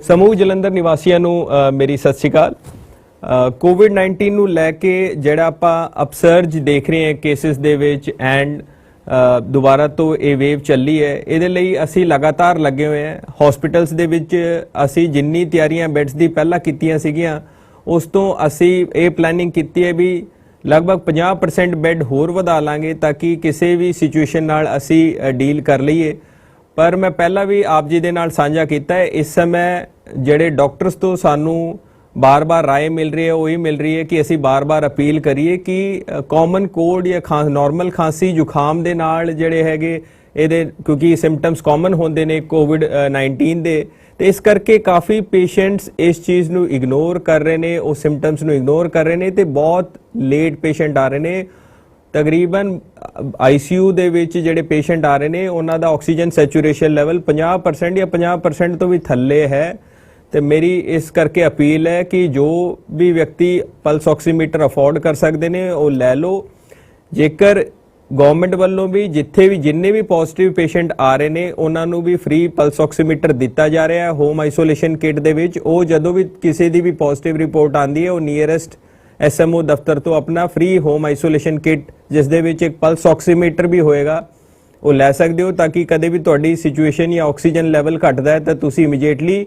ਸਮੂਹ ਜਲੰਧਰ ਨਿਵਾਸੀਆਂ ਨੂੰ ਮੇਰੀ ਸਤਿ ਸ਼੍ਰੀ ਅਕਾਲ। ਕੋਵਿਡ-19 ਨੂੰ ਲੈ ਕੇ ਜਿਹੜਾ ਆਪਾਂ ਅਪਸਰਜ ਦੇਖ ਰਹੇ ਹਾਂ ਕੇਸਿਸ ਦੇ ਵਿੱਚ ਐਂਡ ਦੁਬਾਰਾ ਤੋਂ ਇਹ ਵੇਵ ਚੱਲੀ ਹੈ, ਇਹਦੇ ਲਈ ਅਸੀਂ ਲਗਾਤਾਰ ਲੱਗੇ ਹੋਏ ਹਾਂ। ਹਸਪੀਟਲਸ ਦੇ ਵਿੱਚ ਅਸੀਂ ਜਿੰਨੀ ਤਿਆਰੀਆਂ ਬੈੱਡਸ ਦੀ ਪਹਿਲਾਂ ਕੀਤੀਆਂ ਸੀਗੀਆਂ ਉਸ ਤੋਂ ਅਸੀਂ ਇਹ ਪਲੈਨਿੰਗ ਕੀਤੀ ਹੈ ਵੀ ਲਗਭਗ 50% ਬੈੱਡ ਹੋਰ ਵਧਾ ਲਾਂਗੇ ਤਾਂ ਕਿ ਕਿਸੇ ਵੀ ਸਿਚੁਏਸ਼ਨ ਨਾਲ ਅਸੀਂ ਡੀਲ ਕਰ ਲਈਏ। पर मैं पहला भी आप जी दे नाल साझा किया है, इस समय जेडे डॉक्टर्स तो सानू बार बार राय मिल रही है वही मिल रही है कि असी बार बार अपील करिए कि कॉमन कोल्ड या नॉर्मल खांसी जुखाम दे नाल जेडे हैगे इहदे क्योंकि सिम्पटम्स कॉमन होंदे ने कोविड-19 दे, तो इस करके काफ़ी पेशेंट्स इस चीज़ नू इग्नोर कर रहे हैं, उस सिम्पटम्स नू इग्नोर कर रहे हैं तो बहुत लेट पेशेंट आ रहे हैं। तकरीबन ICU ਦੇ ਵਿੱਚ ਜਿਹੜੇ ਪੇਸ਼ੈਂਟ ਆ ਰਹੇ ਨੇ ਉਹਨਾਂ ਦਾ ਆਕਸੀਜਨ ਸੈਚੂਰੇਸ਼ਨ ਲੈਵਲ 50% ਜਾਂ 50% ਤੋਂ ਵੀ ਥੱਲੇ ਹੈ। ਤੇ ਮੇਰੀ ਇਸ ਕਰਕੇ ਅਪੀਲ ਹੈ ਕਿ ਜੋ ਵੀ ਵਿਅਕਤੀ ਪਲਸ ਆਕਸੀਮੀਟਰ ਅਫੋਰਡ ਕਰ ਸਕਦੇ ਨੇ ਉਹ ਲੈ ਲਓ। ਜੇਕਰ ਗਵਰਨਮੈਂਟ ਵੱਲੋਂ ਵੀ ਜਿੰਨੇ ਵੀ ਪੋਜ਼ਿਟਿਵ ਪੇਸ਼ੈਂਟ ਆ ਰਹੇ ਨੇ ਉਹਨਾਂ ਨੂੰ ਵੀ ਫ੍ਰੀ ਪਲਸ ਆਕਸੀਮੀਟਰ ਦਿੱਤਾ ਜਾ ਰਿਹਾ ਹੈ ਹੋਮ ਆਈਸੋਲੇਸ਼ਨ ਕਿਟ ਦੇ ਵਿੱਚ। ਉਹ ਜਦੋਂ ਵੀ ਕਿਸੇ ਦੀ ਵੀ ਪੋਜ਼ਿਟਿਵ ਰਿਪੋਰਟ ਆਉਂਦੀ ਹੈ ਉਹ ਨੀਅਰੈਸਟ SMO ਦਫ਼ਤਰ ਤੋਂ ਆਪਣਾ ਫ੍ਰੀ ਹੋਮ ਆਈਸੋਲੇਸ਼ਨ ਕਿਟ ਜਿਸ ਦੇ ਵਿੱਚ ਇੱਕ ਪਲਸ ਆਕਸੀਮੀਟਰ ਵੀ ਹੋਏਗਾ ਉਹ ਲੈ ਸਕਦੇ ਹੋ ਤਾਂ ਕਿ ਕਦੇ ਵੀ ਤੁਹਾਡੀ ਸਿਚੁਏਸ਼ਨ ਜਾਂ ਆਕਸੀਜਨ ਲੈਵਲ ਘਟਦਾ ਹੈ ਤਾਂ ਤੁਸੀਂ ਇਮੀਡੀਏਟਲੀ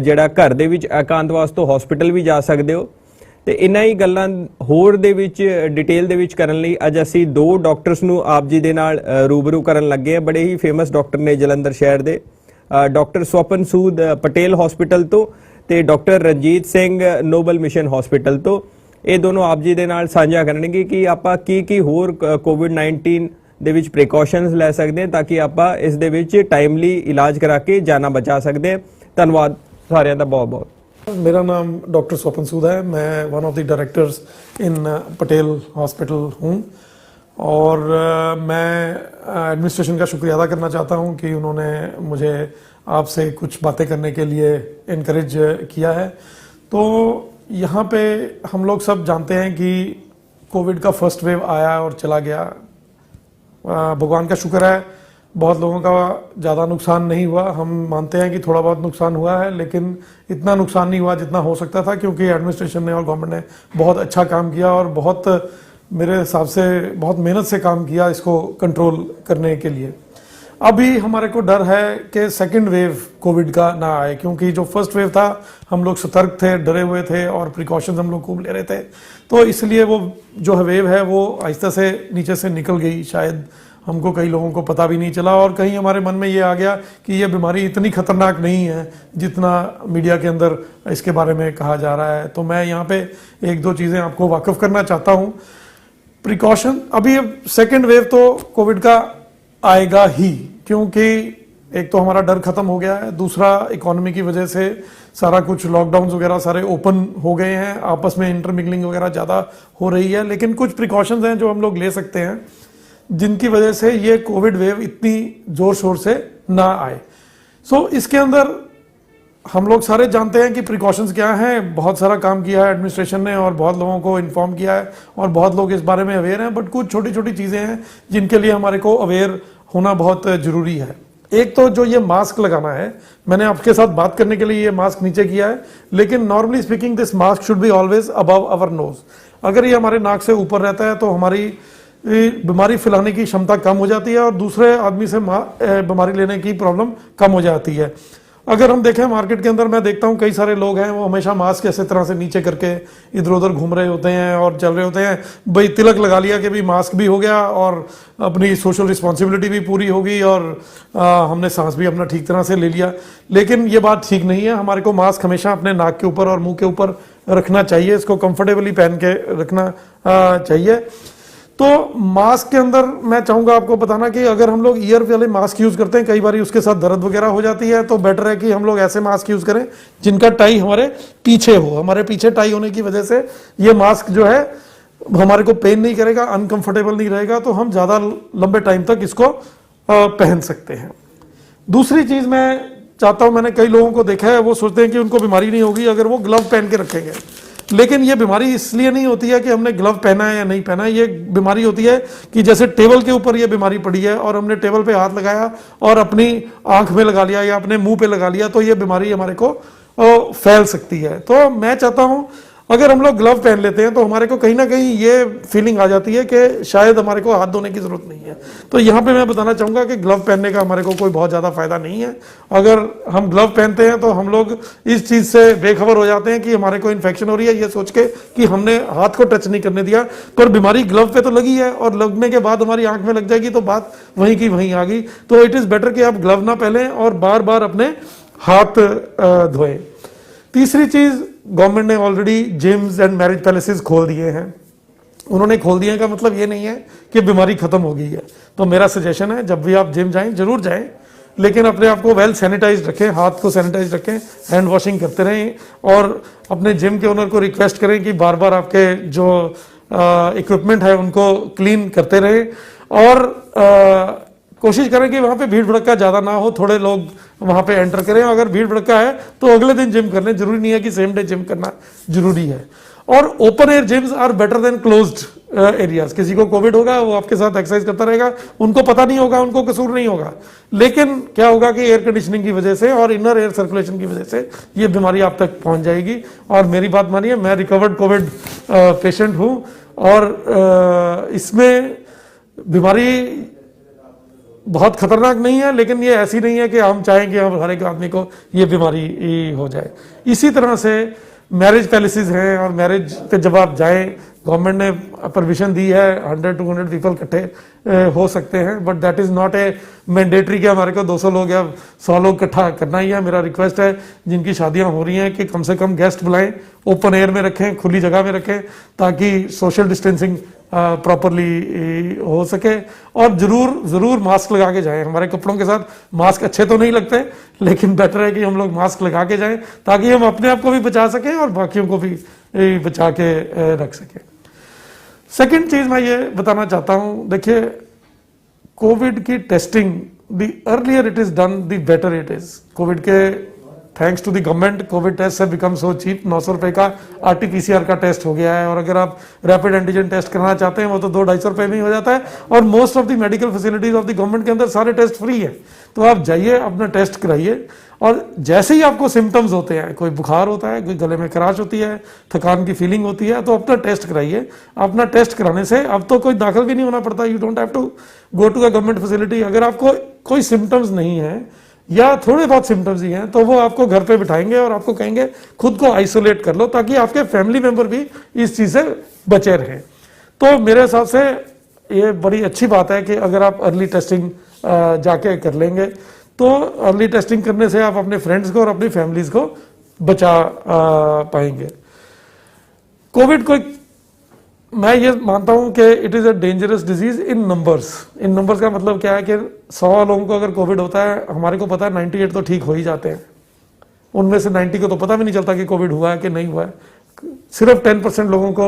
ਜਿਹੜਾ ਘਰ ਦੇ ਵਿੱਚ ਇਕਾਂਤਵਾਸ ਤੋਂ ਹਸਪੀਟਲ ਵੀ ਜਾ ਸਕਦੇ ਹੋ। ਤੇ ਇਨ੍ਹਾਂ ਹੀ ਗੱਲਾਂ ਹੋਰ ਦੇ ਵਿੱਚ ਡਿਟੇਲ ਦੇ ਵਿੱਚ ਕਰਨ ਲਈ ਅੱਜ ਅਸੀਂ ਦੋ ਡਾਕਟਰਸ ਨੂੰ ਆਪ ਜੀ ਦੇ ਨਾਲ ਰੂਬਰੂ ਕਰਨ ਲੱਗੇ ਆ। ਬੜੇ ਹੀ ਫੇਮਸ ਡਾਕਟਰ ਨੇ ਜਲੰਧਰ ਸ਼ਹਿਰ ਦੇ, ਡਾਕਟਰ ਸਵਪਨ ਸੂਦ ਪਟੇਲ ਹਸਪੀਟਲ ਤੋਂ ਤੇ doctor Ranjit Singh Noble Mission Hospital ਤੋਂ। ਇਹ ਦੋਨੋਂ ਆਪ ਜੀ ਦੇ ਨਾਲ ਸਾਂਝਾ ਕਰਨਗੇ ਕਿ ਆਪਾਂ ਕੀ ਹੋਰ ਕੋਵਿਡ-19 ਦੇ ਵਿੱਚ ਪ੍ਰੀਕਾਸ਼ਨਸ ਲੈ ਸਕਦੇ ਹਾਂ ਤਾਂ ਕਿ ਆਪਾਂ ਇਸ ਦੇ ਵਿੱਚ ਟਾਈਮਲੀ ਇਲਾਜ ਕਰਾ ਕੇ ਜਾਨਾਂ ਬਚਾ ਸਕਦੇ ਹਾਂ। ਧੰਨਵਾਦ ਸਾਰਿਆਂ ਦਾ ਬਹੁਤ ਬਹੁਤ। मेरा नाम डॉक्टर स्वपन सूद है, मैं one of the directors in Patel hospital हूँ और मैं एडमिनिस्ट्रेशन का शुक्रिया अदा करना चाहता हूँ कि उन्होंने मुझे आपसे कुछ बातें करने के लिए इनकरेज किया है। तो यहाँ पे हम लोग सब जानते हैं कि कोविड का फर्स्ट वेव आया और चला गया। भगवान का शुक्र है बहुत लोगों का ज़्यादा नुकसान नहीं हुआ। हम मानते हैं कि थोड़ा बहुत नुकसान हुआ है लेकिन इतना नुकसान नहीं हुआ जितना हो सकता था क्योंकि एडमिनिस्ट्रेशन ने और गवर्नमेंट ने बहुत अच्छा काम किया और बहुत मेरे हिसाब से बहुत मेहनत से काम किया इसको कंट्रोल करने के लिए। अभी हमारे को डर है कि सेकंड वेव कोविड का ना आए क्योंकि जो फर्स्ट वेव था हम लोग सतर्क थे, डरे हुए थे और प्रिकॉशंस हम लोग खूब ले रहे थे, तो इसलिए वो जो वेव है वो आहिस्ता से नीचे से निकल गई। शायद हमको कई लोगों को पता भी नहीं चला और कहीं हमारे मन में ये आ गया कि ये बीमारी इतनी खतरनाक नहीं है जितना मीडिया के अंदर इसके बारे में कहा जा रहा है। तो मैं यहाँ पे एक दो चीज़ें आपको वाकिफ करना चाहता हूँ। प्रिकॉशन, अभी सेकेंड वेव तो कोविड का आएगा ही क्योंकि एक तो हमारा डर खत्म हो गया है, दूसरा इकोनॉमी की वजह से सारा कुछ लॉकडाउन वगैरह सारे ओपन हो गए हैं, आपस में इंटरमिंगलिंग वगैरह ज़्यादा हो रही है। लेकिन कुछ प्रिकॉशंस हैं जो हम लोग ले सकते हैं जिनकी वजह से ये कोविड वेव इतनी जोर शोर से ना आए। सो इसके अंदर हम लोग सारे जानते हैं कि प्रिकॉशंस क्या हैं। बहुत सारा काम किया है एडमिनिस्ट्रेशन ने और बहुत लोगों को इन्फॉर्म किया है और बहुत लोग इस बारे में अवेयर हैं, बट कुछ छोटी छोटी चीज़ें हैं जिनके लिए हमारे को अवेयर होना बहुत ज़रूरी है। एक तो जो ये मास्क लगाना है, मैंने आपके साथ बात करने के लिए ये मास्क नीचे किया है, लेकिन normally speaking this mask should be always above our knows. अगर ये हमारे नाक से ऊपर रहता है तो हमारी बीमारी फैलाने की क्षमता कम हो जाती है और दूसरे आदमी से बीमारी लेने की प्रॉब्लम कम हो जाती है। अगर हम देखें मार्केट के अंदर, मैं देखता हूँ कई सारे लोग हैं वो हमेशा मास्क ऐसे तरह से नीचे करके इधर उधर घूम रहे होते हैं और चल रहे होते हैं। भाई तिलक लगा लिया कि भाई मास्क भी हो गया और अपनी सोशल रिस्पॉन्सिबिलिटी भी पूरी होगी और हमने सांस भी अपना ठीक तरह से ले लिया, लेकिन ये बात ठीक नहीं है। हमारे को मास्क हमेशा अपने नाक के ऊपर और मुँह के ऊपर रखना चाहिए, इसको कंफर्टेबली पहन के रखना चाहिए। तो मास्क के अंदर मैं चाहूँगा आपको बताना कि अगर हम लोग ईयर वाले मास्क यूज़ करते हैं कई बार उसके साथ दर्द वगैरह हो जाती है, तो बेटर है कि हम लोग ऐसे मास्क यूज़ करें जिनका टाई हमारे पीछे हो। हमारे पीछे टाई होने की वजह से ये मास्क जो है हमारे को पेन नहीं करेगा, अनकंफर्टेबल नहीं रहेगा, तो हम ज़्यादा लंबे टाइम तक इसको पहन सकते हैं। दूसरी चीज़ मैं चाहता हूँ, मैंने कई लोगों को देखा है वो सोचते हैं कि उनको बीमारी नहीं होगी अगर वो ग्लव पहन के रखेंगे, लेकिन ये बीमारी इसलिए नहीं होती है कि हमने ग्लव पहना है या नहीं पहना है। ये बीमारी होती है कि जैसे टेबल के ऊपर ये बीमारी पड़ी है और हमने टेबल पे हाथ लगाया और अपनी आंख में लगा लिया या अपने मुंह पे लगा लिया, तो ये बीमारी हमारे को फैल सकती है। तो मैं चाहता हूं अगर हम लोग ग्लव पहन लेते हैं तो हमारे को कहीं ना कहीं ये फीलिंग आ जाती है कि शायद हमारे को हाथ धोने की जरूरत नहीं है। तो यहाँ पे मैं बताना चाहूंगा कि ग्लव पहनने का हमारे को कोई बहुत ज्यादा फायदा नहीं है। अगर हम ग्लव पहनते हैं तो हम लोग इस चीज से बेखबर हो जाते हैं कि हमारे को इन्फेक्शन हो रही है, ये सोच के कि हमने हाथ को टच नहीं करने दिया, पर बीमारी ग्लव पे तो लगी है और लगने के बाद हमारी आंख में लग जाएगी तो बात वहीं की वहीं आ गई। तो इट इज बेटर कि आप ग्लव ना पहने और बार बार अपने हाथ धोएं। तीसरी चीज, गवर्नमेंट ने already gyms and marriage palaces खोल दिए हैं। उन्होंने खोल दिए का मतलब ये नहीं है कि बीमारी खत्म हो गई है। तो मेरा सजेशन है जब भी आप जिम जाएं जरूर जाएं, लेकिन अपने आप को वेल सैनिटाइज रखें, हाथ को सैनिटाइज रखें, हैंड वॉशिंग करते रहें और अपने जिम के ओनर को रिक्वेस्ट करें कि बार बार आपके जो इक्विपमेंट है उनको क्लीन करते रहें और कोशिश करें कि वहां पे भीड़ भड़का ज्यादा ना हो, थोड़े लोग वहां पे एंटर करें। अगर भीड़ भड़का है तो अगले दिन जिम कर लें, जरूरी नहीं है कि सेम डे जिम करना जरूरी है। और open air gyms are better than closed areas. किसी को कोविड होगा, वो आपके साथ एक्सरसाइज करता रहेगा, उनको पता नहीं होगा, उनको कसूर नहीं होगा, लेकिन क्या होगा कि एयर कंडीशनिंग की वजह से और इनर एयर सर्कुलेशन की वजह से ये बीमारी आप तक पहुंच जाएगी। और मेरी बात मानिए, मैं रिकवर्ड कोविड पेशेंट हूं और इसमें बीमारी बहुत खतरनाक नहीं है, लेकिन ये ऐसी नहीं है कि हम चाहें कि हम हर एक आदमी को ये बीमारी हो जाए। इसी तरह से मैरिज पैलेसेस हैं और मैरिज पे जब आप जाएं, गवर्नमेंट ने परमिशन दी है 100-200 पीपल इकट्ठे हो सकते हैं, but that is not a mandatory कि हमारे को 200 लोग या 100 लोग इकट्ठा करना ही है। मेरा रिक्वेस्ट है जिनकी शादियां हो रही हैं कि कम से कम गेस्ट बुलाएं, ओपन एयर में रखें, खुली जगह में रखें, ताकि सोशल डिस्टेंसिंग प्रॉपरली हो सके। और जरूर मास्क लगा के जाएं। हमारे कपड़ों के साथ मास्क अच्छे तो नहीं लगते, लेकिन बेटर है कि हम लोग मास्क लगा के जाएं ताकि हम अपने आप को भी बचा सकें और बाकियों को भी बचा के रख सकें। सेकंड चीज मैं ये बताना चाहता हूं, देखिए कोविड की testing, the earlier it is done the better it is. Covid के thanks to the government Covid test have become so cheap. 900 रुपए का RT-PCR का टेस्ट हो गया है और अगर आप रैपिड एंटीजन टेस्ट कराना चाहते हैं वो तो 200-250 रुपए में ही हो जाता है। और most of the medical facilities of the government के अंदर सारे टेस्ट फ्री है। तो आप जाइए, अपना टेस्ट कराइए और जैसे ही आपको सिम्टम्स होते हैं, कोई बुखार होता है, कोई गले में खराश होती है, थकान की फीलिंग होती है, तो अपना टेस्ट कराइए। अपना टेस्ट कराने से अब तो कोई दाखिल भी नहीं होना पड़ता। You don't have to go to a government facility. अगर आपको कोई सिम्टम्स नहीं है या थोड़े बहुत सिम्टम्स ही हैं तो वो आपको घर पे बिठाएंगे और आपको कहेंगे खुद को आइसोलेट कर लो, ताकि आपके फैमिली मेंबर भी इस चीज से बचे रहें। तो मेरे हिसाब से ये बड़ी अच्छी बात है कि अगर आप अर्ली टेस्टिंग जाके कर लेंगे तो अर्ली टेस्टिंग करने से आप अपने फ्रेंड्स को और अपनी फैमिलीज को बचा पाएंगे। कोविड को मैं ये मानता हूं कि it is a dangerous disease in numbers. In numbers का मतलब क्या है कि 100 लोगों को अगर कोविड होता है, हमारे को पता है 98 तो ठीक हो ही जाते हैं। उनमें से 90 को तो पता भी नहीं चलता कि कोविड हुआ है कि नहीं हुआ है। सिर्फ 10% लोगों को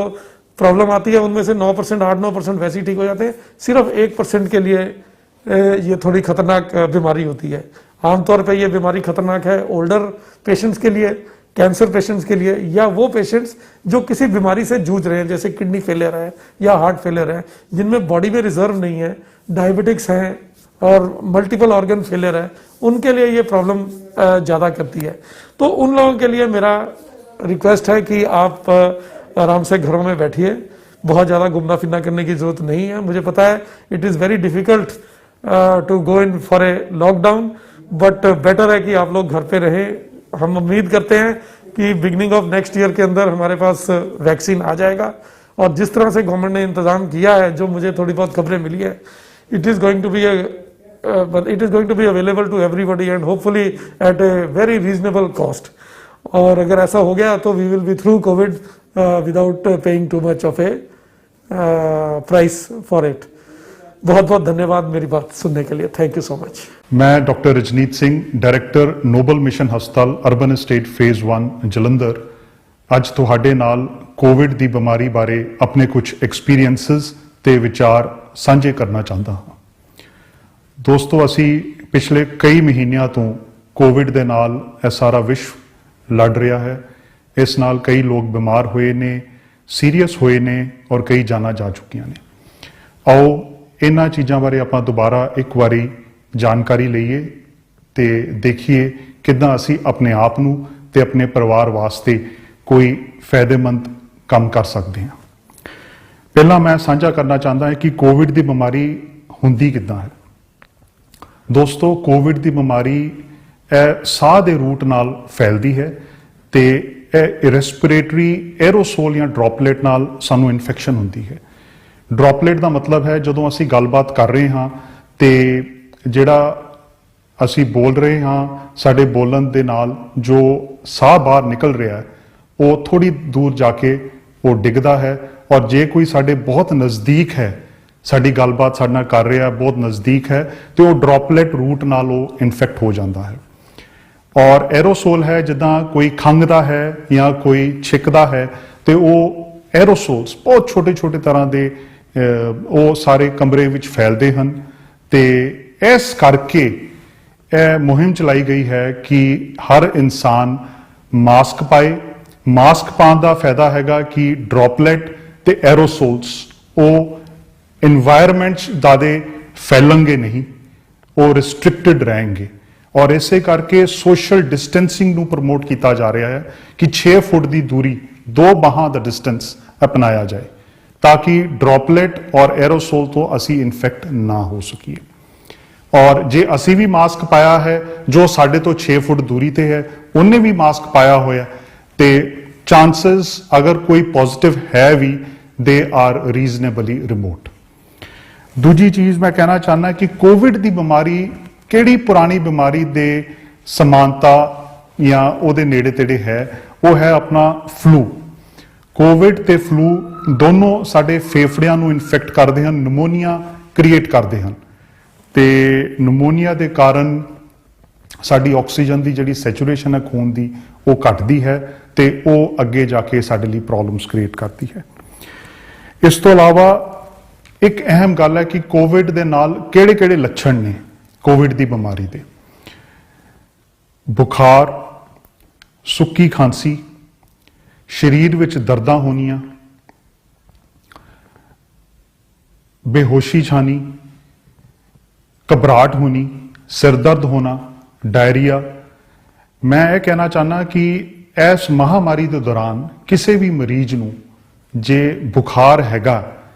प्रॉब्लम आती है, उनमें से 9%, 8-9% वैसे ही ठीक हो जाते हैं। सिर्फ 1% के लिए ये थोड़ी खतरनाक बीमारी होती है। आमतौर पर यह बीमारी खतरनाक है ओल्डर पेशेंट्स के लिए, कैंसर पेशेंट्स के लिए, या वो पेशेंट्स जो किसी बीमारी से जूझ रहे हैं, जैसे किडनी फेलियर है या हार्ट फेलियर है, जिनमें बॉडी में रिजर्व नहीं है, डायबिटिक्स हैं और मल्टीपल ऑर्गन फेलियर है, उनके लिए ये प्रॉब्लम ज़्यादा करती है। तो उन लोगों के लिए मेरा रिक्वेस्ट है कि आप आराम से घरों में बैठिए, बहुत ज़्यादा घूमना फिरना करने की जरूरत नहीं है। मुझे पता है it is very difficult to go in for a lockdown, but better है कि आप लोग घर पे रहें। हम उम्मीद करते हैं कि बिगनिंग ऑफ नेक्स्ट ईयर के अंदर हमारे पास वैक्सीन आ जाएगा और जिस तरह से गवर्नमेंट ने इंतजाम किया है, जो मुझे थोड़ी बहुत खबरें मिली है, it is going to be available to everybody and hopefully at a very reasonable cost. और अगर ऐसा हो गया तो we will be through Covid without paying too much of a price for it. बहुत बहुत धन्यवाद मेरी बात सुनने के लिए। Thank you so much. मैं doctor Rajneet Singh, director Noble Mission हस्पताल अर्बन एस्टेट फेज 1 जलंधर, ਅੱਜ ਤੁਹਾਡੇ ਨਾਲ ਕੋਵਿਡ ਦੀ ਬਿਮਾਰੀ ਬਾਰੇ ਆਪਣੇ ਕੁਝ ਐਕਸਪੀਰੀਐਂਸਸ ਤੇ ਵਿਚਾਰ ਸਾਂਝੇ ਕਰਨਾ ਚਾਹੁੰਦਾ ਹਾਂ। ਦੋਸਤੋ, ਅਸੀਂ ਪਿਛਲੇ ਕਈ ਮਹੀਨਿਆਂ ਤੋਂ ਕੋਵਿਡ ਦੇ ਨਾਲ ਇਹ ਸਾਰਾ ਵਿਸ਼ਵ ਲੜ ਰਿਹਾ ਹੈ। ਇਸ ਨਾਲ ਕਈ ਲੋਕ ਬਿਮਾਰ ਹੋਏ ਨੇ, ਸੀਰੀਅਸ ਹੋਏ ਨੇ ਔਰ ਕਈ ਜਾਨਾਂ ਜਾ ਚੁੱਕੀਆਂ ਨੇ। ਆਓ ਇਹਨਾਂ ਚੀਜ਼ਾਂ ਬਾਰੇ ਆਪਾਂ ਦੁਬਾਰਾ ਇੱਕ ਵਾਰੀ ਜਾਣਕਾਰੀ ਲਈਏ ਤੇ ਦੇਖੀਏ ਕਿੱਦਾਂ ਅਸੀਂ ਆਪਣੇ ਆਪ ਨੂੰ ਤੇ ਆਪਣੇ ਪਰਿਵਾਰ ਵਾਸਤੇ ਕੋਈ ਫਾਇਦੇਮੰਦ ਕੰਮ ਕਰ ਸਕਦੇ ਹਾਂ। ਪਹਿਲਾਂ ਮੈਂ ਸਾਂਝਾ ਕਰਨਾ ਚਾਹੁੰਦਾ ਹਾਂ ਕਿ ਕੋਵਿਡ ਦੀ ਬਿਮਾਰੀ ਹੁੰਦੀ ਕਿੱਦਾਂ ਹੈ। ਦੋਸਤੋ, ਕੋਵਿਡ ਦੀ ਬਿਮਾਰੀ ਇਹ ਸਾਹ ਦੇ ਰੂਟ ਨਾਲ ਫੈਲਦੀ ਹੈ ਤੇ ਇਹ ਰੈਸਪੀਰੇਟਰੀ ਐਰੋਸੋਲ ਜਾਂ ਡ੍ਰੌਪਲੇਟ ਨਾਲ ਸਾਨੂੰ ਇਨਫੈਕਸ਼ਨ ਹੁੰਦੀ ਹੈ। ਡ੍ਰੌਪਲੇਟ ਦਾ ਮਤਲਬ ਹੈ ਜਦੋਂ ਅਸੀਂ ਗੱਲਬਾਤ ਕਰ ਰਹੇ ਹਾਂ ਤੇ ਜਿਹੜਾ ਅਸੀਂ ਬੋਲ ਰਹੇ ਹਾਂ, ਸਾਡੇ ਬੋਲਣ ਦੇ ਨਾਲ ਜੋ ਸਾਹ ਬਾਹਰ ਨਿਕਲ ਰਿਹਾ ਹੈ ਉਹ ਥੋੜੀ ਦੂਰ ਜਾ ਕੇ ਉਹ ਡਿੱਗਦਾ ਹੈ, ਔਰ ਜੇ ਕੋਈ ਸਾਡੇ ਬਹੁਤ ਨਜ਼ਦੀਕ ਹੈ, ਸਾਡੀ ਗੱਲਬਾਤ ਸਾਡੇ ਨਾਲ ਕਰ ਰਿਹਾ, ਬਹੁਤ ਨਜ਼ਦੀਕ ਹੈ, ਤੇ ਉਹ ਡ੍ਰੌਪਲੇਟ ਰੂਟ ਨਾਲ ਉਹ ਇਨਫੈਕਟ ਹੋ ਜਾਂਦਾ ਹੈ। ਔਰ ਐਰੋਸੋਲ ਹੈ, ਜਿੱਦਾਂ ਕੋਈ ਖੰਘਦਾ ਹੈ ਜਾਂ ਕੋਈ ਛਿੱਕਦਾ ਹੈ ਤੇ ਉਹ ਐਰੋਸੋਲਸ ਬਹੁਤ ਛੋਟੇ ਛੋਟੇ ਤਰ੍ਹਾਂ ਦੇ ਉਹ ਸਾਰੇ ਕਮਰੇ ਵਿੱਚ ਫੈਲਦੇ ਹਨ। ਤੇ ਇਸ ਕਰਕੇ ਇਹ ਮੁਹਿੰਮ ਚਲਾਈ ਗਈ ਹੈ ਕਿ ਹਰ ਇਨਸਾਨ ਮਾਸਕ ਪਾਏ। ਮਾਸਕ ਪਾਉਣ ਦਾ ਫਾਇਦਾ ਹੈਗਾ ਕਿ ਡ੍ਰੌਪਲੇਟ ਤੇ ਐਰੋਸੋਲਸ ਉਹ ਇਨਵਾਇਰਮੈਂਟਸ ਦਾਦੇ ਫੈਲਣਗੇ ਨਹੀਂ, ਉਹ ਰਿਸਟ੍ਰਿਕਟਡ ਰਹਿਣਗੇ। ਔਰ ਇਸੇ ਕਰਕੇ ਸੋਸ਼ਲ ਡਿਸਟੈਂਸਿੰਗ ਨੂੰ ਪ੍ਰਮੋਟ ਕੀਤਾ ਜਾ ਰਿਹਾ ਹੈ ਕਿ 6 ਫੁੱਟ ਦੀ ਦੂਰੀ, 2 ਬਾਹਾਂ ਦਾ ਡਿਸਟੈਂਸ ਅਪਣਾਇਆ ਜਾਏ ਤਾਂ ਕਿ ਡ੍ਰੌਪਲੇਟ ਔਰ ਐਰੋਸੋਲ ਤੋਂ ਅਸੀਂ ਇਨਫੈਕਟ ਨਾ ਹੋ ਸਕੀਏ। ਔਰ ਜੇ ਅਸੀਂ ਵੀ ਮਾਸਕ ਪਾਇਆ ਹੈ, ਜੋ ਸਾਡੇ ਤੋਂ 6 ਫੁੱਟ ਦੂਰੀ ਤੇ ਹੈ ਉਹਨੇ ਵੀ ਮਾਸਕ ਪਾਇਆ ਹੋਇਆ, ਤੇ ਚਾਂਸਸ ਅਗਰ ਕੋਈ ਪੋਜ਼ਿਟਿਵ ਹੈ ਵੀ ਦੇ ਆਰ ਰੀਜ਼ਨੇਬਲੀ ਰਿਮੋਟ। ਦੂਜੀ ਚੀਜ਼ ਮੈਂ ਕਹਿਣਾ ਚਾਹੁੰਦਾ ਕਿ ਕੋਵਿਡ ਦੀ ਬਿਮਾਰੀ ਕਿਹੜੀ ਪੁਰਾਣੀ ਬਿਮਾਰੀ ਦੇ ਸਮਾਨਤਾ ਜਾਂ ਉਹਦੇ ਨੇੜੇ ਤੇੜੇ ਹੈ, ਉਹ ਹੈ ਆਪਣਾ ਫਲੂ। ਕੋਵਿਡ ਤੇ ਫਲੂ ਦੋਨੋਂ ਸਾਡੇ ਫੇਫੜਿਆਂ ਨੂੰ ਇਨਫੈਕਟ ਕਰਦੇ ਹਨ, ਨਮੋਨੀਆ ਕ੍ਰੀਏਟ ਕਰਦੇ ਹਨ ਤੇ ਨਮੋਨੀਆ ਦੇ ਕਾਰਨ ਸਾਡੀ ਆਕਸੀਜਨ ਦੀ ਜਿਹੜੀ ਸੈਚੂਰੇਸ਼ਨ ਹੈ ਖੂਨ ਦੀ ਉਹ ਘਟਦੀ ਹੈ ਤੇ ਉਹ ਅੱਗੇ ਜਾ ਕੇ ਸਾਡੇ ਲਈ ਪ੍ਰੋਬਲਮਸ ਕ੍ਰੀਏਟ ਕਰਦੀ ਹੈ। ਇਸ ਤੋਂ ਇਲਾਵਾ ਇੱਕ ਅਹਿਮ ਗੱਲ ਹੈ ਕਿ ਕੋਵਿਡ ਦੇ ਨਾਲ ਕਿਹੜੇ-ਕਿਹੜੇ ਲੱਛਣ ਨੇ ਕੋਵਿਡ ਦੀ ਬਿਮਾਰੀ ਦੇ। ਬੁਖਾਰ, ਸੁੱਕੀ ਖਾਂਸੀ, ਸਰੀਰ ਵਿੱਚ ਦਰਦਾਂ ਹੋਣੀਆਂ, ਬੇਹੋਸ਼ੀ ਛਾਣੀ, ਘਬਰਾਹਟ ਹੋਣੀ, ਸਿਰ ਦਰਦ ਹੋਣਾ, ਡਾਇਰੀਆ। ਮੈਂ ਇਹ ਕਹਿਣਾ ਚਾਹੁੰਦਾ ਕਿ ਇਸ ਮਹਾਮਾਰੀ ਦੇ ਦੌਰਾਨ ਕਿਸੇ ਵੀ ਮਰੀਜ਼ ਨੂੰ ਜੇ ਬੁਖਾਰ ਹੈਗਾ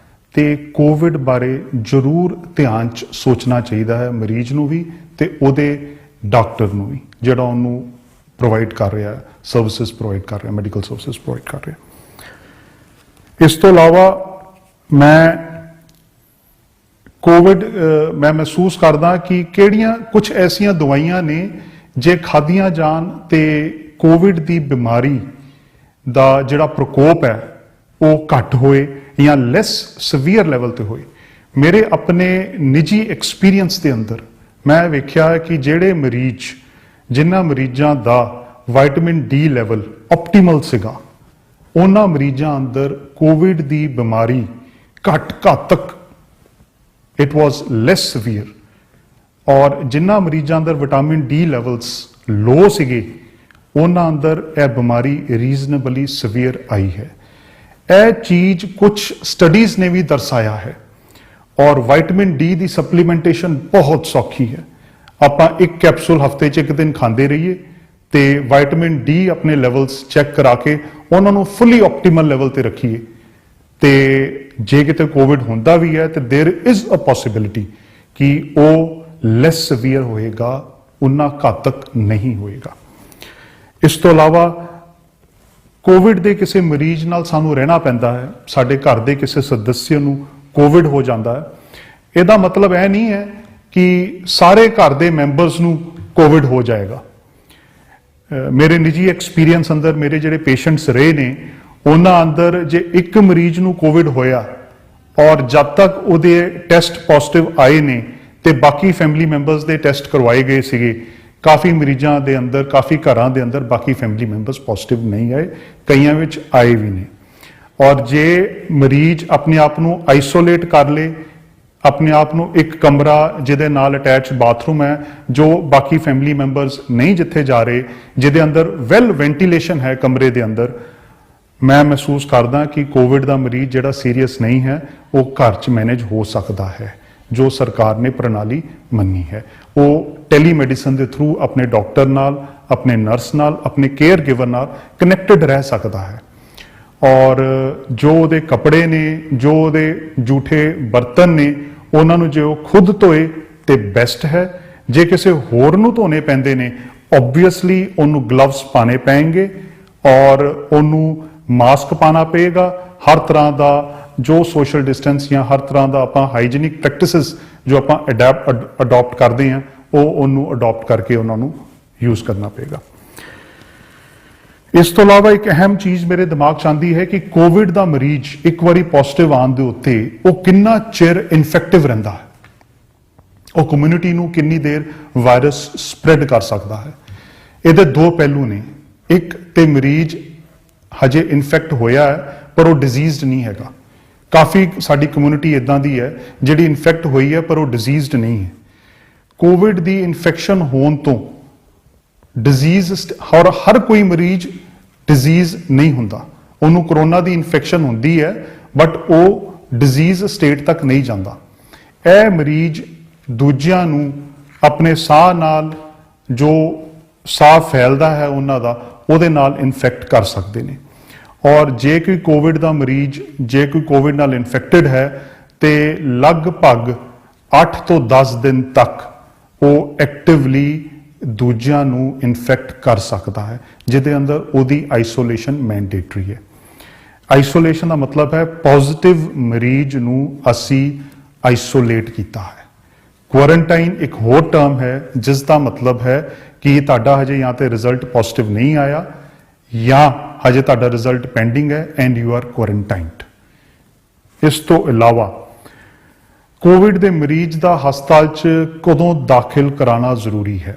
ਤੇ ਕੋਵਿਡ ਬਾਰੇ ਜ਼ਰੂਰ ਧਿਆਨ ਚ ਸੋਚਣਾ ਚਾਹੀਦਾ ਹੈ, ਮਰੀਜ਼ ਨੂੰ ਵੀ ਤੇ ਉਹਦੇ ਡਾਕਟਰ ਨੂੰ ਵੀ, ਜਿਹੜਾ ਉਹਨੂੰ ਪ੍ਰੋਵਾਈਡ ਕਰ ਰਿਹਾ ਹੈ, ਸਰਵਿਸਿਜ਼ ਪ੍ਰੋਵਾਈਡ ਕਰ ਰਿਹਾ, ਮੈਡੀਕਲ ਸਰਵਿਸਿਜ਼ ਪ੍ਰੋਵਾਈਡ ਕਰ ਰਿਹਾ। ਇਸ ਤੋਂ ਇਲਾਵਾ ਮੈਂ ਕੋਵਿਡ ਮੈਂ ਮਹਿਸੂਸ ਕਰਦਾ ਕਿ ਕਿਹੜੀਆਂ ਕੁਝ ਐਸੀਆਂ ਦਵਾਈਆਂ ਨੇ ਜੇ ਖਾਧੀਆਂ ਜਾਣ ਤੇ ਕੋਵਿਡ ਦੀ ਬਿਮਾਰੀ ਦਾ ਜਿਹੜਾ ਪ੍ਰਕੋਪ ਹੈ ਉਹ ਘੱਟ ਹੋਏ ਜਾਂ ਲੈਸ ਸੀਵੀਅਰ ਲੈਵਲ ਤੇ ਹੋਏ। ਮੇਰੇ ਆਪਣੇ ਨਿੱਜੀ ਐਕਸਪੀਰੀਅੰਸ ਦੇ ਅੰਦਰ ਮੈਂ ਵੇਖਿਆ ਹੈ ਕਿ ਜਿਹੜੇ ਮਰੀਜ਼, ਜਿਨ੍ਹਾਂ ਮਰੀਜ਼ਾਂ ਦਾ ਵਿਟਾਮਿਨ ਡੀ ਲੈਵਲ ਆਪਟੀਮਲ ਸੀਗਾ, ਉਹਨਾਂ ਮਰੀਜ਼ਾਂ ਅੰਦਰ ਕੋਵਿਡ ਦੀ ਬਿਮਾਰੀ ਘੱਟ ਘਾਤਕ, ਇਟ ਵਾਸ ਲੈਸ ਸੀਵੀਅਰ। ਔਰ ਜਿਨ੍ਹਾਂ ਮਰੀਜ਼ਾਂ ਅੰਦਰ ਵਿਟਾਮਿਨ ਡੀ ਲੈਵਲਸ ਲੋ ਸੀਗੇ, ਉਹਨਾਂ ਅੰਦਰ ਇਹ ਬਿਮਾਰੀ ਰੀਜ਼ਨੇਬਲੀ ਸੀਵੀਅਰ ਆਈ ਹੈ। ਇਹ ਚੀਜ਼ ਕੁਝ ਸਟੱਡੀਜ਼ ਨੇ ਵੀ ਦਰਸਾਇਆ ਹੈ। ਔਰ ਵਿਟਾਮਿਨ ਡੀ ਦੀ ਸਪਲੀਮੈਂਟੇਸ਼ਨ ਬਹੁਤ ਸੌਖੀ ਹੈ। ਆਪਾਂ ਇੱਕ ਕੈਪਸੂਲ ਹਫਤੇ 'ਚ ਇੱਕ ਦਿਨ ਖਾਂਦੇ ਰਹੀਏ ਤੇ ਵਿਟਾਮਿਨ ਡੀ ਆਪਣੇ ਲੈਵਲਸ ਚੈੱਕ ਕਰਾ ਕੇ ਉਹਨਾਂ ਨੂੰ ਫੁੱਲੀ ਆਪਟੀਮਲ ਲੈਵਲ ਤੇ ਰੱਖੀਏ ਤੇ ਜੇ ਕਿਤੇ ਕੋਵਿਡ ਹੁੰਦਾ ਵੀ ਹੈ ਤੇ देयर इज अ ਪੋਸਿਬਿਲਿਟੀ ਕਿ ਉਹ ਲੈਸ ਸੀਵੀਅਰ ਹੋਏਗਾ, ਉਨਾ ਘਾਤਕ ਨਹੀਂ ਹੋਏਗਾ। ਇਸ ਤੋਂ ਇਲਾਵਾ ਕੋਵਿਡ ਦੇ ਕਿਸੇ ਮਰੀਜ਼ ਨਾਲ ਸਾਨੂੰ ਰਹਿਣਾ ਪੈਂਦਾ ਹੈ, ਸਾਡੇ ਘਰ ਦੇ ਕਿਸੇ ਸਦੱਸਿਆ ਨੂੰ ਕੋਵਿਡ ਹੋ ਜਾਂਦਾ ਹੈ, ਇਹਦਾ ਮਤਲਬ ਇਹ ਨਹੀਂ ਹੈ ਕਿ ਸਾਰੇ ਘਰ ਦੇ ਮੈਂਬਰਸ ਨੂੰ ਕੋਵਿਡ ਹੋ ਜਾਏਗਾ। ਮੇਰੇ ਨਿੱਜੀ ਐਕਸਪੀਰੀਅੰਸ ਅੰਦਰ ਮੇਰੇ ਜਿਹੜੇ ਪੇਸ਼ੈਂਟਸ ਰਹੇ ਨੇ, ਉਹਨਾਂ ਅੰਦਰ ਜੇ ਇੱਕ ਮਰੀਜ਼ ਨੂੰ ਕੋਵਿਡ ਹੋਇਆ ਔਰ ਜਦ ਤੱਕ ਉਹਦੇ ਟੈਸਟ ਪੋਜ਼ਿਟਿਵ ਆਏ ਨੇ ਤੇ ਬਾਕੀ ਫੈਮਿਲੀ ਮੈਂਬਰਸ ਦੇ ਟੈਸਟ ਕਰਵਾਏ ਗਏ ਸੀਗੇ, ਕਾਫੀ ਮਰੀਜ਼ਾਂ ਦੇ ਅੰਦਰ, ਕਾਫੀ ਘਰਾਂ ਦੇ ਅੰਦਰ ਬਾਕੀ ਫੈਮਿਲੀ ਮੈਂਬਰਸ ਪੋਜ਼ਿਟਿਵ ਨਹੀਂ ਆਏ, ਕਈਆਂ ਵਿੱਚ ਆਏ ਵੀ ਨੇ। ਔਰ ਜੇ ਮਰੀਜ਼ ਆਪਣੇ ਆਪ ਨੂੰ ਆਈਸੋਲੇਟ ਕਰ ਲੇ, ਆਪਣੇ ਆਪ ਨੂੰ ਇੱਕ ਕਮਰਾ ਜਿਹਦੇ ਨਾਲ ਅਟੈਚ ਬਾਥਰੂਮ ਹੈ, ਜੋ ਬਾਕੀ ਫੈਮਿਲੀ ਮੈਂਬਰਸ ਨਹੀਂ ਜਿੱਥੇ ਜਾ ਰਹੇ, ਜਿਹਦੇ ਅੰਦਰ ਵੈਲ ਵੈਂਟੀਲੇਸ਼ਨ ਹੈ ਕਮਰੇ ਦੇ ਅੰਦਰ, ਮੈਂ ਮਹਿਸੂਸ ਕਰਦਾ ਕਿ ਕੋਵਿਡ ਦਾ ਮਰੀਜ਼ ਜਿਹੜਾ ਸੀਰੀਅਸ ਨਹੀਂ ਹੈ ਉਹ ਘਰ 'ਚ ਮੈਨੇਜ ਹੋ ਸਕਦਾ ਹੈ। ਜੋ ਸਰਕਾਰ ਨੇ ਪ੍ਰਣਾਲੀ ਮੰਨੀ ਹੈ, ਉਹ ਟੈਲੀਮੈਡੀਸਨ ਦੇ ਥਰੂ ਆਪਣੇ ਡਾਕਟਰ ਨਾਲ, ਆਪਣੇ ਨਰਸ ਨਾਲ, ਆਪਣੇ ਕੇਅਰ ਗਿਵਰ ਨਾਲ ਕਨੈਕਟਡ ਰਹਿ ਸਕਦਾ ਹੈ। ਔਰ ਜੋ ਉਹਦੇ ਕੱਪੜੇ ਨੇ, ਜੋ ਉਹਦੇ ਜੂਠੇ ਬਰਤਨ ਨੇ, ਉਹਨਾਂ ਨੂੰ ਜੇ ਉਹ ਖੁਦ ਧੋਏ ਤੇ ਬੈਸਟ ਹੈ। ਜੇ ਕਿਸੇ ਹੋਰ ਨੂੰ ਧੋਣੇ ਪੈਂਦੇ ਨੇ, ਓਬਵੀਅਸਲੀ ਉਹਨੂੰ ਗਲਵਸ ਪਾਣੇ ਪੈਣਗੇ ਔਰ ਉਹਨੂੰ ਮਾਸਕ ਪਾਣਾ ਪਏਗਾ। ਹਰ ਤਰ੍ਹਾਂ ਦਾ ਜੋ ਸੋਸ਼ਲ ਡਿਸਟੈਂਸ ਜਾਂ ਹਰ ਤਰ੍ਹਾਂ ਦਾ ਆਪਾਂ ਹਾਈਜੀਨਿਕ ਪ੍ਰੈਕਟਿਸਿਸ ਜੋ ਆਪਾਂ ਅਡਾਪਟ ਕਰਦੇ ਹਾਂ, ਉਹ ਉਹਨੂੰ ਅਡਾਪਟ ਕਰਕੇ ਉਹਨਾਂ ਨੂੰ ਯੂਜ਼ ਕਰਨਾ ਪਏਗਾ। ਇਸ ਤੋਂ ਇਲਾਵਾ ਇੱਕ ਅਹਿਮ ਚੀਜ਼ ਮੇਰੇ ਦਿਮਾਗ 'ਚ ਆਉਂਦੀ ਹੈ ਕਿ ਕੋਵਿਡ ਦਾ ਮਰੀਜ਼ ਇੱਕ ਵਾਰੀ ਪੋਜ਼ਿਟਿਵ ਆਉਣ ਦੇ ਉੱਤੇ ਉਹ ਕਿੰਨਾ ਚਿਰ ਇਨਫੈਕਟਿਵ ਰਹਿੰਦਾ ਹੈ, ਉਹ ਕਮਿਊਨਿਟੀ ਨੂੰ ਕਿੰਨੀ ਦੇਰ ਵਾਇਰਸ ਸਪਰੈਡ ਕਰ ਸਕਦਾ ਹੈ। ਇਹਦੇ ਦੋ ਪਹਿਲੂ ਨੇ। ਇੱਕ ਤੇ ਮਰੀਜ਼ ਹਜੇ ਇਨਫੈਕਟ ਹੋਇਆ ਹੈ ਪਰ ਉਹ ਡਿਜ਼ੀਜ਼ਡ ਨਹੀਂ ਹੈਗਾ। ਕਾਫੀ ਸਾਡੀ ਕਮਿਊਨਿਟੀ ਇਦਾਂ ਦੀ ਹੈ ਜਿਹੜੀ ਇਨਫੈਕਟ ਹੋਈ ਹੈ ਪਰ ਉਹ ਡਿਜ਼ੀਜ਼ਡ ਨਹੀਂ ਹੈ। ਕੋਵਿਡ ਦੀ ਇਨਫੈਕਸ਼ਨ ਹੋਣ ਤੋਂ ਡਿਜ਼ੀਜ਼ ਔਰ ਹਰ ਕੋਈ ਮਰੀਜ਼ ਡਿਜ਼ੀਜ਼ ਨਹੀਂ ਹੁੰਦਾ, ਉਹਨੂੰ ਕਰੋਨਾ ਦੀ ਇਨਫੈਕਸ਼ਨ ਹੁੰਦੀ ਹੈ ਬਟ ਉਹ ਡਿਜ਼ੀਜ਼ ਸਟੇਟ ਤੱਕ ਨਹੀਂ ਜਾਂਦਾ। ਇਹ ਮਰੀਜ਼ ਦੂਜਿਆਂ ਨੂੰ ਆਪਣੇ ਸਾਹ ਨਾਲ, ਜੋ ਸਾਹ ਫੈਲਦਾ ਹੈ ਉਹਨਾਂ ਦਾ, ਉਹਦੇ ਨਾਲ ਇਨਫੈਕਟ ਕਰ ਸਕਦੇ ਨੇ। ਔਰ ਜੇ ਕੋਈ ਕੋਵਿਡ ਦਾ ਮਰੀਜ਼, ਜੇ ਕੋਈ ਕੋਵਿਡ ਨਾਲ ਇਨਫੈਕਟਡ ਹੈ ਤੇ ਲਗਭਗ 8 ਤੋਂ 10 ਦਿਨ ਤੱਕ ਉਹ ਐਕਟਿਵਲੀ ਦੂਜਿਆਂ ਨੂੰ ਇਨਫੈਕਟ ਕਰ ਸਕਦਾ ਹੈ, ਜਿਹਦੇ ਅੰਦਰ ਉਹਦੀ ਆਈਸੋਲੇਸ਼ਨ ਮੈਂਡੇਟਰੀ ਹੈ। ਆਈਸੋਲੇਸ਼ਨ ਦਾ ਮਤਲਬ ਹੈ ਪੋਜ਼ਿਟਿਵ ਮਰੀਜ਼ ਨੂੰ ਅਸੀਂ ਆਈਸੋਲੇਟ ਕੀਤਾ ਹੈ। ਕੁਆਰੰਟਾਈਨ ਇੱਕ ਹੋਰ ਟਰਮ ਹੈ ਜਿਸ ਦਾ ਮਤਲਬ ਹੈ ਕਿ ਤੁਹਾਡਾ ਹਜੇ ਜਾਂ ਤੇ ਰਿਜ਼ਲਟ ਪੋਜ਼ਿਟਿਵ ਨਹੀਂ ਆਇਆ ਜਾਂ ਹਜੇ ਤੁਹਾਡਾ ਰਿਜ਼ਲਟ ਪੈਂਡਿੰਗ ਹੈ ਐਂਡ ਯੂ ਆਰ ਕੁਆਰੰਟਾਈਨਡ। ਇਸ ਤੋਂ ਇਲਾਵਾ ਕੋਵਿਡ ਦੇ ਮਰੀਜ਼ ਦਾ ਹਸਪਤਾਲ 'ਚ ਕਦੋਂ ਦਾਖਲ ਕਰਾਉਣਾ ਜ਼ਰੂਰੀ ਹੈ।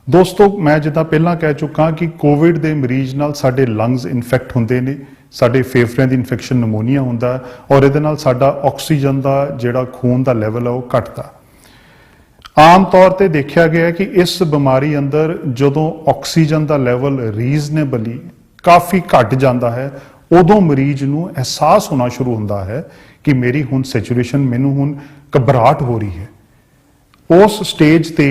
ਦੋਸਤੋ, ਮੈਂ ਜਿੱਦਾਂ ਪਹਿਲਾਂ ਕਹਿ ਚੁੱਕਾ ਕਿ ਕੋਵਿਡ ਦੇ ਮਰੀਜ਼ ਨਾਲ ਸਾਡੇ ਲੰਗਸ ਇਨਫੈਕਟ ਹੁੰਦੇ ਨੇ, ਸਾਡੇ ਫੇਫੜਿਆਂ ਦੀ ਇਨਫੈਕਸ਼ਨ, ਨਮੋਨੀਆ ਹੁੰਦਾ ਔਰ ਇਹਦੇ ਨਾਲ ਸਾਡਾ ਆਕਸੀਜਨ ਦਾ ਜਿਹੜਾ ਖੂਨ ਦਾ ਲੈਵਲ ਹੈ ਉਹ ਘਟਦਾ। ਆਮ ਤੌਰ ਤੇ ਦੇਖਿਆ ਗਿਆ ਕਿ ਇਸ ਬਿਮਾਰੀ ਅੰਦਰ ਜਦੋਂ ਆਕਸੀਜਨ ਦਾ ਲੈਵਲ ਰੀਜ਼ਨੇਬਲੀ ਕਾਫੀ ਘਟ ਜਾਂਦਾ ਹੈ, ਉਦੋਂ ਮਰੀਜ਼ ਨੂੰ ਅਹਿਸਾਸ ਹੋਣਾ ਸ਼ੁਰੂ ਹੁੰਦਾ ਹੈ ਕਿ ਮੇਰੀ ਹੁਣ ਸੈਚੂਰੇਸ਼ਨ, ਮੈਨੂੰ ਹੁਣ ਘਬਰਾਹਟ ਹੋ ਰਹੀ ਹੈ। ਉਸ ਸਟੇਜ ਤੇ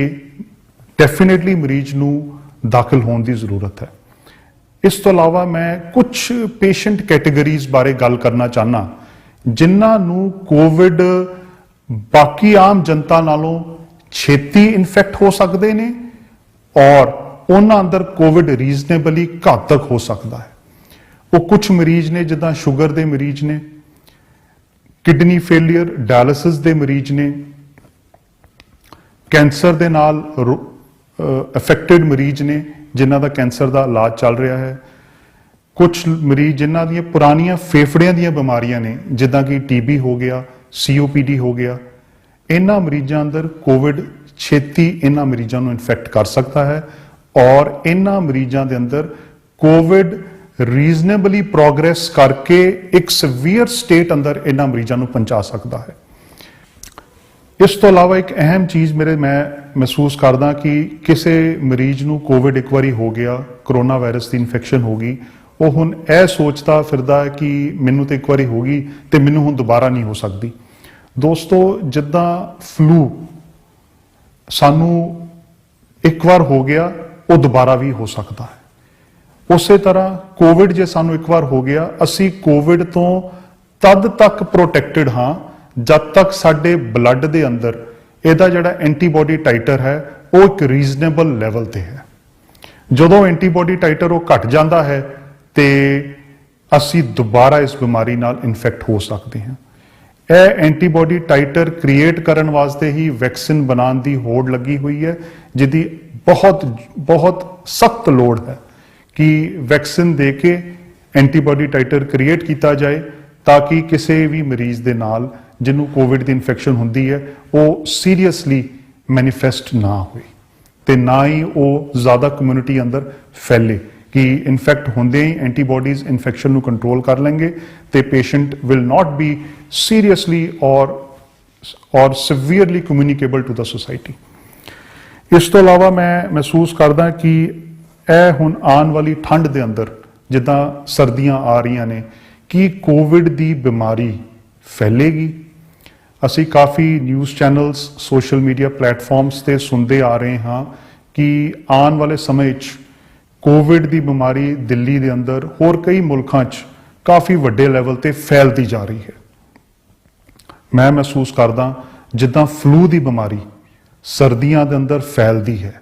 ਡੈਫੀਨੇਟਲੀ ਮਰੀਜ਼ ਨੂੰ ਦਾਖਲ ਹੋਣ ਦੀ ਜ਼ਰੂਰਤ ਹੈ। ਇਸ ਤੋਂ ਇਲਾਵਾ ਮੈਂ ਕੁਝ ਪੇਸ਼ੈਂਟ ਕੈਟੇਗਰੀਜ਼ ਬਾਰੇ ਗੱਲ ਕਰਨਾ ਚਾਹਨਾ ਜਿਨ੍ਹਾਂ ਨੂੰ ਕੋਵਿਡ ਬਾਕੀ ਆਮ ਜਨਤਾ ਨਾਲੋਂ ਛੇਤੀ ਇਨਫੈਕਟ ਹੋ ਸਕਦੇ ਨੇ ਔਰ ਉਹਨਾਂ ਅੰਦਰ ਕੋਵਿਡ ਰੀਜ਼ਨੇਬਲੀ ਘਾਤਕ ਹੋ ਸਕਦਾ ਹੈ। ਉਹ ਕੁਝ ਮਰੀਜ਼ ਨੇ ਜਿੱਦਾਂ ਸ਼ੂਗਰ ਦੇ ਮਰੀਜ਼ ਨੇ, ਕਿਡਨੀ ਫੇਲਿਅਰ, ਡਾਇਲਿਸਿਸ ਦੇ ਮਰੀਜ਼ ਨੇ, ਕੈਂਸਰ ਦੇ ਨਾਲ ਅਫੈਕਟਡ ਮਰੀਜ਼ ਨੇ ਜਿਨ੍ਹਾਂ ਦਾ ਕੈਂਸਰ ਦਾ ਇਲਾਜ ਚੱਲ ਰਿਹਾ ਹੈ, ਕੁਝ ਮਰੀਜ਼ ਜਿਨ੍ਹਾਂ ਦੀਆਂ ਪੁਰਾਣੀਆਂ ਫੇਫੜਿਆਂ ਦੀਆਂ ਬਿਮਾਰੀਆਂ ਨੇ ਜਿੱਦਾਂ ਕਿ ਟੀਬੀ ਹੋ ਗਿਆ, COPD ਹੋ ਗਿਆ। ਇਹਨਾਂ ਮਰੀਜ਼ਾਂ ਅੰਦਰ ਕੋਵਿਡ ਛੇਤੀ ਇਹਨਾਂ ਮਰੀਜ਼ਾਂ ਨੂੰ ਇਨਫੈਕਟ ਕਰ ਸਕਦਾ ਹੈ ਔਰ ਇਹਨਾਂ ਮਰੀਜ਼ਾਂ ਦੇ ਅੰਦਰ ਕੋਵਿਡ ਰੀਜ਼ਨੇਬਲੀ ਪ੍ਰੋਗਰੈਸ ਕਰਕੇ ਇੱਕ ਸੀਵੀਅਰ ਸਟੇਟ ਅੰਦਰ ਇਹਨਾਂ ਮਰੀਜ਼ਾਂ ਨੂੰ ਪਹੁੰਚਾ ਸਕਦਾ ਹੈ। ਇਸ ਤੋਂ ਇਲਾਵਾ ਇੱਕ ਅਹਿਮ ਚੀਜ਼ ਮੈਂ ਮਹਿਸੂਸ ਕਰਦਾ ਕਿ ਕਿਸੇ ਮਰੀਜ਼ ਨੂੰ ਕੋਵਿਡ ਇੱਕ ਵਾਰੀ ਹੋ ਗਿਆ, ਕਰੋਨਾ ਵਾਇਰਸ ਦੀ ਇਨਫੈਕਸ਼ਨ ਹੋ ਗਈ, ਉਹ ਹੁਣ ਇਹ ਸੋਚਦਾ ਫਿਰਦਾ ਹੈ ਕਿ ਮੈਨੂੰ ਤੇ ਇੱਕ ਵਾਰੀ ਹੋ ਗਈ ਤੇ ਮੈਨੂੰ ਹੁਣ ਦੁਬਾਰਾ ਨਹੀਂ ਹੋ ਸਕਦੀ। ਦੋਸਤੋ, ਜਿੱਦਾਂ ਫਲੂ ਸਾਨੂੰ ਇੱਕ ਵਾਰ ਹੋ ਗਿਆ ਉਹ ਦੁਬਾਰਾ ਵੀ ਹੋ ਸਕਦਾ ਹੈ, ਉਸੇ ਤਰ੍ਹਾਂ ਕੋਵਿਡ ਜੇ ਸਾਨੂੰ ਇੱਕ ਵਾਰ ਹੋ ਗਿਆ, ਅਸੀਂ ਕੋਵਿਡ ਤੋਂ ਤਦ ਤੱਕ ਪ੍ਰੋਟੈਕਟਡ ਹਾਂ ਜਦ ਤੱਕ ਸਾਡੇ ਬਲੱਡ ਦੇ ਅੰਦਰ ਇਹਦਾ ਜਿਹੜਾ ਐਂਟੀਬਾਡੀ ਟਾਈਟਰ ਹੈ ਉਹ ਇੱਕ ਰੀਜ਼ਨੇਬਲ ਲੈਵਲ ਤੇ ਹੈ। ਜਦੋਂ ਐਂਟੀਬਾਡੀ ਟਾਈਟਰ ਉਹ ਘਟ ਜਾਂਦਾ ਹੈ ਤੇ ਅਸੀਂ ਦੁਬਾਰਾ ਇਸ ਬਿਮਾਰੀ ਨਾਲ ਇਨਫੈਕਟ ਹੋ ਸਕਦੇ ਹਾਂ। ਇਹ ਐਂਟੀਬਾਡੀ ਟਾਈਟਰ ਕ੍ਰੀਏਟ ਕਰਨ ਵਾਸਤੇ ਹੀ ਵੈਕਸੀਨ ਬਣਾਉਣ ਦੀ ਹੋੜ ਲੱਗੀ ਹੋਈ ਹੈ, ਜਿਹਦੀ ਬਹੁਤ ਸਖਤ ਲੋੜ ਹੈ ਕਿ ਵੈਕਸੀਨ ਦੇ ਕੇ ਐਂਟੀਬਾਡੀ ਟਾਈਟਰ ਕ੍ਰੀਏਟ ਕੀਤਾ ਜਾਏ ਤਾਂ ਕਿ ਕਿਸੇ ਵੀ ਮਰੀਜ਼ ਦੇ ਨਾਲ ਜਿਹਨੂੰ ਕੋਵਿਡ ਦੀ ਇਨਫੈਕਸ਼ਨ ਹੁੰਦੀ ਹੈ ਉਹ ਸੀਰੀਅਸਲੀ ਮੈਨੀਫੈਸਟ ਨਾ ਹੋਏ ਤੇ ਨਾ ਹੀ ਉਹ ਜ਼ਿਆਦਾ ਕਮਿਊਨਿਟੀ ਅੰਦਰ ਫੈਲੇ ਕਿ ਇਨਫੈਕਟ ਹੁੰਦੇ ਹੀ ਐਂਟੀਬਾਡੀਜ਼ ਇਨਫੈਕਸ਼ਨ ਨੂੰ ਕੰਟਰੋਲ ਕਰ ਲੈਣਗੇ ਤੇ patient will not be seriously ਔਰ ਔਰ ਸਿਵੀਅਰਲੀ ਕਮਿਊਨੀਕੇਬਲ ਟੂ ਦਾ ਸੋਸਾਇਟੀ। ਇਸ ਤੋਂ ਇਲਾਵਾ ਮੈਂ ਮਹਿਸੂਸ ਕਰਦਾ ਕਿ ਇਹ ਹੁਣ ਆਉਣ ਵਾਲੀ ਠੰਡ ਦੇ ਅੰਦਰ ਜਿੱਦਾਂ ਸਰਦੀਆਂ ਆ ਰਹੀਆਂ ਨੇ ਕਿ ਕੋਵਿਡ ਦੀ ਬਿਮਾਰੀ ਫੈਲੇਗੀ। ਅਸੀਂ ਕਾਫੀ news channels social media platforms ਤੇ ਸੁਣਦੇ ਆ ਰਹੇ ਹਾਂ ਕਿ ਆਉਣ ਵਾਲੇ ਸਮੇਂ 'ਚ ਕੋਵਿਡ ਦੀ ਬਿਮਾਰੀ ਦਿੱਲੀ ਦੇ ਅੰਦਰ ਹੋਰ ਕਈ ਮੁਲਕਾਂ 'ਚ ਕਾਫੀ ਵੱਡੇ ਲੈਵਲ ਤੇ ਫੈਲਦੀ ਜਾ ਰਹੀ ਹੈ। ਮੈਂ ਮਹਿਸੂਸ ਕਰਦਾ ਜਿੱਦਾਂ ਫਲੂ ਦੀ ਬਿਮਾਰੀ ਸਰਦੀਆਂ ਦੇ ਅੰਦਰ ਫੈਲਦੀ ਹੈ,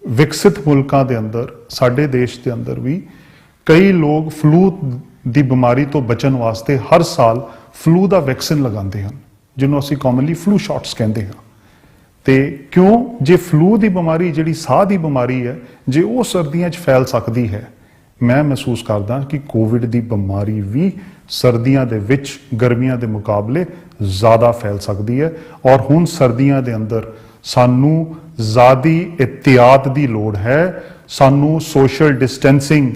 ਵਿਕਸਿਤ ਮੁਲਕਾਂ ਦੇ ਅੰਦਰ ਸਾਡੇ ਦੇਸ਼ ਦੇ ਅੰਦਰ ਵੀ ਕਈ ਲੋਕ ਫਲੂ ਦੀ ਬਿਮਾਰੀ ਤੋਂ ਬਚਣ ਵਾਸਤੇ ਹਰ ਸਾਲ ਫਲੂ ਦਾ ਵੈਕਸੀਨ ਲਗਾਉਂਦੇ ਹਨ, ਜਿਹਨੂੰ ਅਸੀਂ ਕਾਮਨਲੀ ਫਲੂ ਸ਼ਾਟਸ ਕਹਿੰਦੇ ਹਾਂ। ਤੇ ਕਿਉਂ? ਜੇ ਫਲੂ ਦੀ ਬਿਮਾਰੀ ਜਿਹੜੀ ਸਾਹ ਦੀ ਬਿਮਾਰੀ ਹੈ, ਜੇ ਉਹ ਸਰਦੀਆਂ 'ਚ ਫੈਲ ਸਕਦੀ ਹੈ, ਮੈਂ ਮਹਿਸੂਸ ਕਰਦਾ ਕਿ ਕੋਵਿਡ ਦੀ ਬਿਮਾਰੀ ਵੀ ਸਰਦੀਆਂ ਦੇ ਵਿੱਚ ਗਰਮੀਆਂ ਦੇ ਮੁਕਾਬਲੇ ਜ਼ਿਆਦਾ ਫੈਲ ਸਕਦੀ ਹੈ। ਔਰ ਹੁਣ ਸਰਦੀਆਂ ਦੇ ਅੰਦਰ ਸਾਨੂੰ ਜ਼ਿਆਦੀ ਇhtiyat ਦੀ ਲੋੜ ਹੈ। ਸਾਨੂੰ ਸੋਸ਼ਲ ਡਿਸਟੈਂਸਿੰਗ,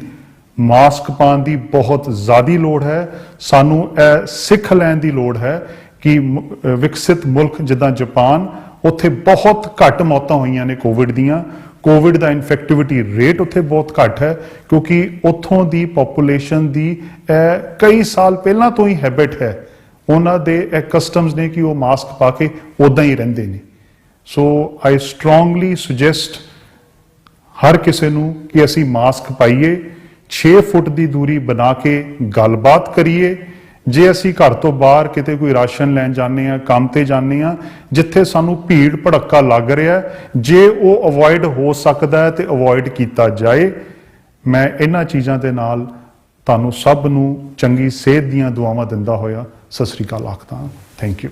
ਮਾਸਕ ਪਾਉਣ ਦੀ ਬਹੁਤ ਜ਼ਿਆਦੀ ਲੋੜ ਹੈ। ਸਾਨੂੰ ਇਹ ਸਿੱਖ ਲੈਣ ਦੀ ਲੋੜ ਹੈ ਕਿ ਵਿਕਸਿਤ ਮੁਲਕ ਜਿੱਦਾਂ ਜਾਪਾਨ, ਉੱਥੇ ਬਹੁਤ ਘੱਟ ਮੌਤਾਂ ਹੋਈਆਂ ਨੇ ਕੋਵਿਡ ਦੀਆਂ। ਕੋਵਿਡ ਦਾ ਇਨਫੈਕਟਿਵਿਟੀ ਰੇਟ ਉੱਥੇ ਬਹੁਤ ਘੱਟ ਹੈ ਕਿਉਂਕਿ ਉੱਥੋਂ ਦੀ ਪੋਪੂਲੇਸ਼ਨ ਦੀ ਕਈ ਸਾਲ ਪਹਿਲਾਂ ਤੋਂ ਹੀ ਹੈਬਿਟ ਹੈ, ਉਹਨਾਂ ਦੇ ਇਹ ਕਸਟਮਸ ਨੇ ਕਿ ਉਹ ਮਾਸਕ ਪਾ ਕੇ ਉੱਦਾਂ ਹੀ ਰਹਿੰਦੇ ਨੇ। ਸੋ ਆਈ ਸਟਰੋਂਗਲੀ ਸੁਜੈਸਟ ਹਰ ਕਿਸੇ ਨੂੰ ਕਿ ਅਸੀਂ ਮਾਸਕ ਪਾਈਏ, 6 ਫੁੱਟ ਦੀ ਦੂਰੀ ਬਣਾ ਕੇ ਗੱਲਬਾਤ ਕਰੀਏ। ਜੇ ਅਸੀਂ ਘਰ ਤੋਂ ਬਾਹਰ ਕਿਤੇ ਕੋਈ ਰਾਸ਼ਨ ਲੈਣ ਜਾਂਦੇ ਆ, ਕੰਮ ਤੇ ਜਾਂਦੇ ਆ, ਜਿੱਥੇ ਸਾਨੂੰ ਭੀੜ ਭੜੱਕਾ ਲੱਗ ਰਿਹਾ, ਜੇ ਉਹ ਅਵੋਇਡ ਹੋ ਸਕਦਾ ਹੈ ਤੇ ਅਵੋਇਡ ਕੀਤਾ ਜਾਏ। ਮੈਂ ਇਹਨਾਂ ਚੀਜ਼ਾਂ ਦੇ ਨਾਲ ਤੁਹਾਨੂੰ ਸਭ ਨੂੰ ਚੰਗੀ ਸਿਹਤ ਦੀਆਂ ਦੁਆਵਾਂ ਦਿੰਦਾ ਹੋਇਆ ਸਤਿ ਸ੍ਰੀ ਅਕਾਲ ਆਖਦਾ ਹਾਂ। Thank you.